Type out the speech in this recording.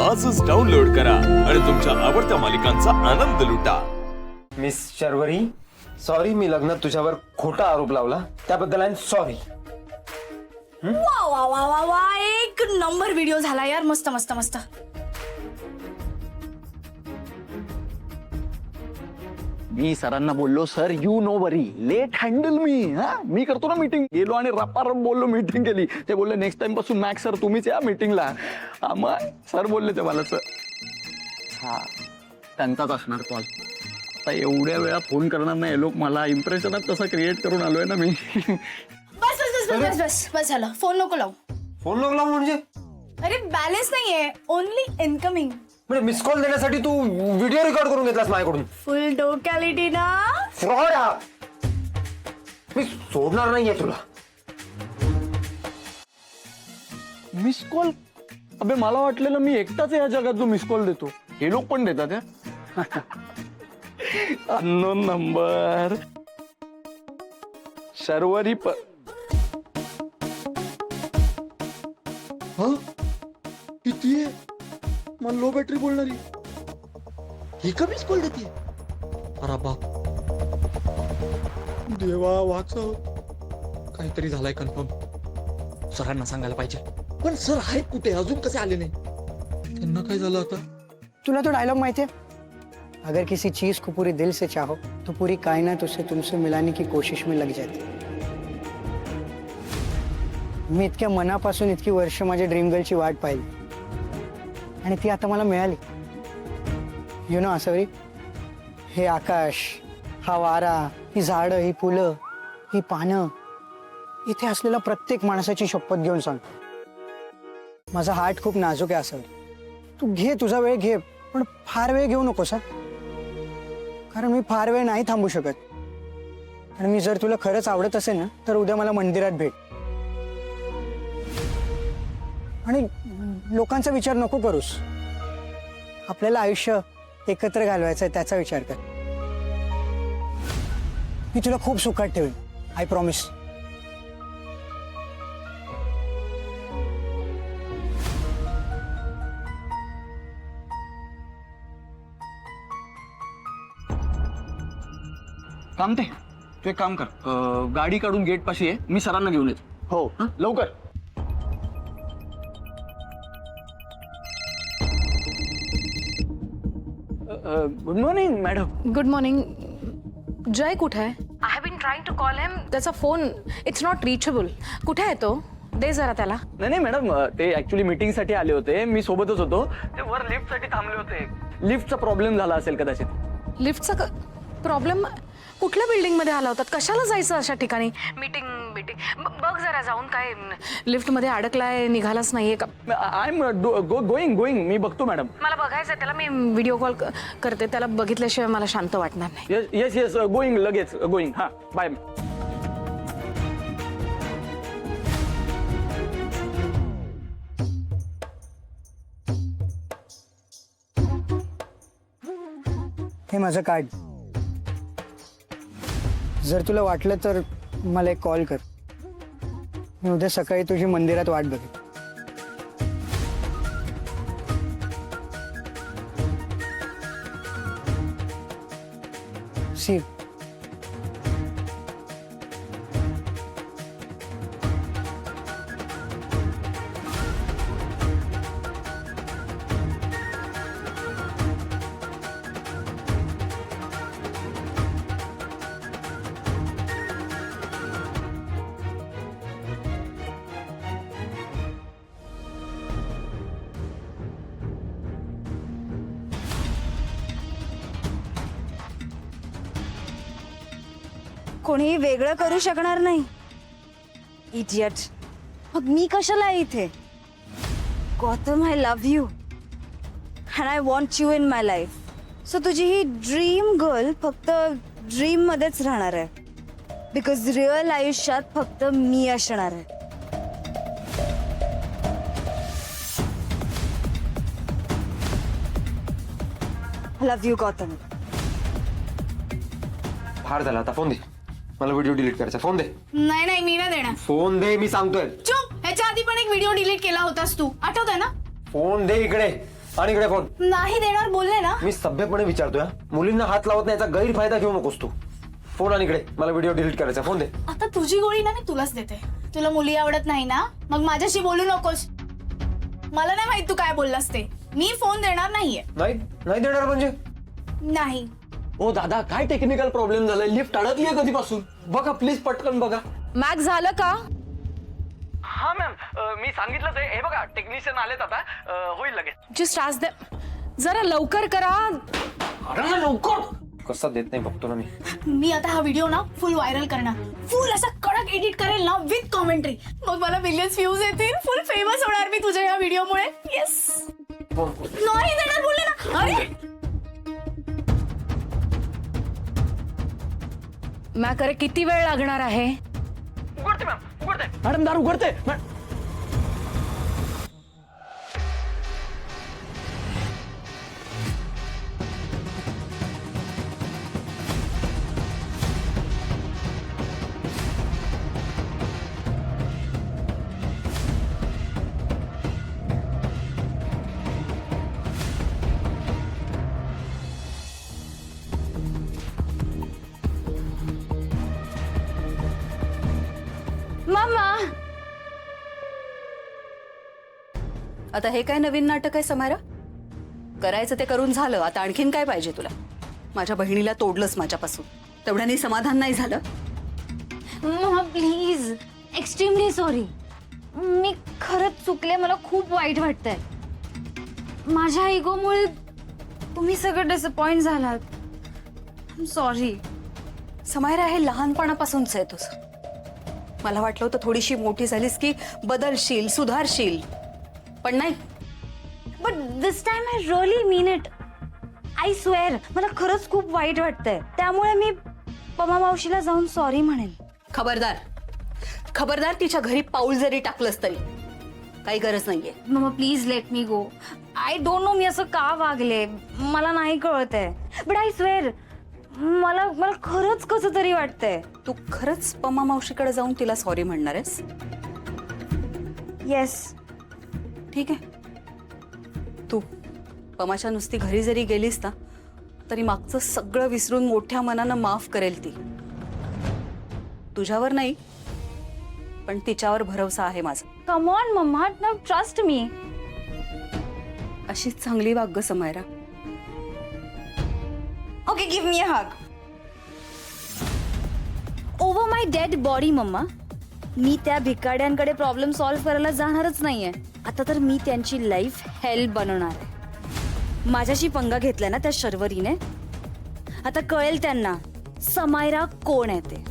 आजच डाउनलोड करा आणि तुमच्या आवडत्या मालिकांचा आनंद लुटा. मिस शर्वरी, सॉरी मी लग्नात तुझ्यावर खोटा आरोप लावला त्याबद्दल आय एम सॉरी. वा वा वा वा वा, एक नंबर व्हिडिओ झाला यार. मस्त मस्त मस्त. मी सरांना बोललो, sir you no worry, let handle me. मी करतो ना मीटिंग. गेलो आणि रपारप बोललो, मीटिंग केली. ते बोलले नेक्स्ट टाइम पासून मॅक्स सर तुम्हीच या मीटिंगला. मग सर बोलले ते मला, सर हा त्यांचाच असणार कॉल. आता एवढ्या वेळा फोन करणार नाही लोक मला. इम्प्रेशनात तसं क्रिएट करून आलोय ना मी. बस बस बस बस बस बस झालं. फोन नको लावू. फोन नको लावू म्हणजे? अरे बॅलन्स नाहीये, ओनली इनकमिंग. म्हणजे मिस कॉल देण्यासाठी तू व्हिडिओ रेकॉर्ड करून घेतलास माझ्याकडून? फुल डोकॅलिटी ना. फ्रॉड. मी सोडणार नाहीये तुला. Miss call? अबे मला वाटलेलं मी एकटाच या जगात जो मिस कॉल देतो. हे लोक पण देतात या. Unknown number. शर्वरी किती आहे? मला लो बॅटरी बोलणारी ही का मिस कॉल देते? अरे बाप देवा, वाचा काहीतरी झालाय कन्फर्म. सरांना सांगायला पाहिजे. पण सर आहेत कुठे? अजून कसे आले नाही? त्यांना काय झालं आता? तुला तो डायलॉग माहिती है? अगर किसी चीज को पूरी दिल से चाहो तो पूरी कायनात उसे तुमसे मिलाने की कोशिश में लग जाती. मी इतक्या मनापासून इतकी वर्ष माझ्या ड्रीम गर्लची वाट पाहिली आणि ती आता मला मिळाली. यु नो आसवरी, हे आकाश, हा वारा, ही झाडं, ही फुलं, ही पानं, इथे असलेल्या प्रत्येक माणसाची शपथ घेऊन सांग, माझा हार्ट खूप नाजूक आहे आसवरी. तू घे तुझा वेळ घे, पण फार वेळ घेऊ नकोस. कारण मी फार वेळ नाही थांबू शकत. आणि मी जर तुला खरंच आवडत असेल ना तर उद्या मला मंदिरात भेट. आणि लोकांचा विचार नको करूस. आपल्याला आयुष्य एकत्र घालवायचं आहे त्याचा विचार कर. मी तुला खूप सुखात ठेवेन, आय प्रॉमिस. काम ते तू एक काम कर, गाडी काढून गेट पाशी आहे. मी सरांना घेऊन येतो. हो लवकर. Good morning madam. Good morning. Jay कुठे आहे? I have been trying to call him. त्याचा फोन इट्स नॉट रिचेबल. कुठे आहे तो? दे जरा त्याला. नाही मॅडम, ते ऍक्च्युली मीटिंग साठी आले होते. मी सोबतच होतो. ते वर लिफ्ट साठी थांबले होते. लिफ्टचा प्रॉब्लेम झाला असेल कदाचित. लिफ्टचा प्रॉब्लेम? कुठल्या बिल्डिंग मध्ये आला होता? कशाला जायचं अशा ठिकाणी? मीटिंग बघ जरा जाऊन. काय लिफ्ट मध्ये अडकलाय, निघालाच नाहीये का? I am going. मी बघतो मॅडम. मला बघायचंय त्याला. मी व्हिडिओ कॉल करते. त्याला बघितल्याशिवाय मला शांत वाटणार नाही. Yes going. लगेच गोईंग. हा बाय. हे माझं कार्ड. जर तुला वाटलं तर मला एक कॉल कर. मी उद्या सकाळी तुझी मंदिरात वाट बघेन. सी. कोणीही वेगळं करू शकणार नाही. इडियट. मग मी कशाला आहे इथे? Gautam, I love you and I want you in my life. So तुझी ही ड्रीम गर्ल फक्त ड्रीम मध्येच राहणार आहे. बिकॉज रिअल आयुष्यात फक्त मी असणार आहे. Love you Gautam. फार झाला, आता फोन दे. मला व्हिडिओ डिलीट करायचा. फोन दे. नाही नाही, मी नाही देणार. फोन दे, मी सांगतोय. चुप. ह्याच्या आधी पण एक व्हिडिओ डिलीट केला होतास तू, आठवतंय ना? फोन दे इकडे. आणि इकडे फोन. नाही देणार बोलले ना. मी सभ्यपणे विचारतोय, मुलींना हात लावत नाही याचा गैरफायदा घेऊ नकोस तू. फोन आणि इकडे, मला व्हिडिओ डिलीट करायचा. फोन दे. आता तुझी गोळी ना मी तुलाच देते. तुला मुली आवडत नाही ना, मग माझ्याशी बोलू नकोस. मला नाही माहित तू काय बोललास ते. मी फोन देणार नाहीये. नाही देणार म्हणजे? नाही. ओ दादा, काय टेक्निकल प्रॉब्लेम झालाय? लिफ्ट अडकलीये कधीपासून? बघा प्लीज, पटकन बघा. मॅक्स झालं का? हा मॅम, मी सांगितलंच आहे. हे बघा, टेक्निशियन आलेत आता. होईल लगेच. जस्ट आज दे, जरा लवकर करा. अरे लवकर. कसा देत नाही बघतो ना मी. मी आता हा व्हिडिओ ना फुल व्हायरल करणार. फुल असा कडक एडिट करेल ना विथ कॉमेंट्री. मग मला मिलियन्स व्ह्यूज येतील. फुल फेमस होणार मी तुझ्या या व्हिडिओमुळे. येस. नाही देणार बोलले ना. अरे मॅक, अरे किती वेळ लागणार आहे? उघडते मॅम, उघडते. मॅडम दार उघडते. मम्मा, आता हे काय नवीन नाटक आहे समायरा? करायचं ते करून झालं, आता आणखीन काय पाहिजे तुला? माझ्या बहिणीला तोडलंस माझ्यापासून, तेवढ्याने समाधान नाही झालं? Mumma please, extremely sorry. मी खरंच चुकले, मला खूप वाईट वाटतंय. माझ्या इगोमुळे तुम्ही सगळं डिसअपॉइंट झालात. सॉरी. समायरा, हे लहानपणापासूनच आहे तुझं. मला वाटलं होतं थोडीशी मोठी झालीस की बदलशील, सुधारशील, पण नाही. But this time I really mean it. I swear, मला खरंच खूप वाईट वाटतंय. त्यामुळे मी पमा मावशीला जाऊन सॉरी म्हणेन. खबरदार, खबरदार, तिच्या घरी पाऊल जरी टाकलंस तरी काही गरज नाहीये. Mumma please let me go. I don't know मी असं का वागले, मला नाही कळत आहे. बट आय स्वेअर, मला खरंच कसं तरी वाटतंय. तू खरंच पमा मावशीकडे जाऊन तिला सॉरी म्हणणार आहेस? येस. ठीक आहे. तू पमाच्या नुसती घरी जरी गेलीस ना, तरी मागचं सगळं विसरून मोठ्या मनानं माफ करेल ती. तुझ्यावर नाही, पण तिच्यावर भरवसा आहे माझा. Come on mama, now trust me. अशीच चांगली वाग ग Samaira. Okay, give me a hug. Over my dead body mama. मी त्या भिकाड्यांकडे प्रॉब्लेम सॉल्व्ह करायला जाणारच नाहीये. आता तर मी त्यांची लाईफ हेल्प बनवणार आहे. माझ्याशी पंगा घेतलाय ना त्या शर्वरीने, आता कळेल त्यांना समायरा कोण आहे ते.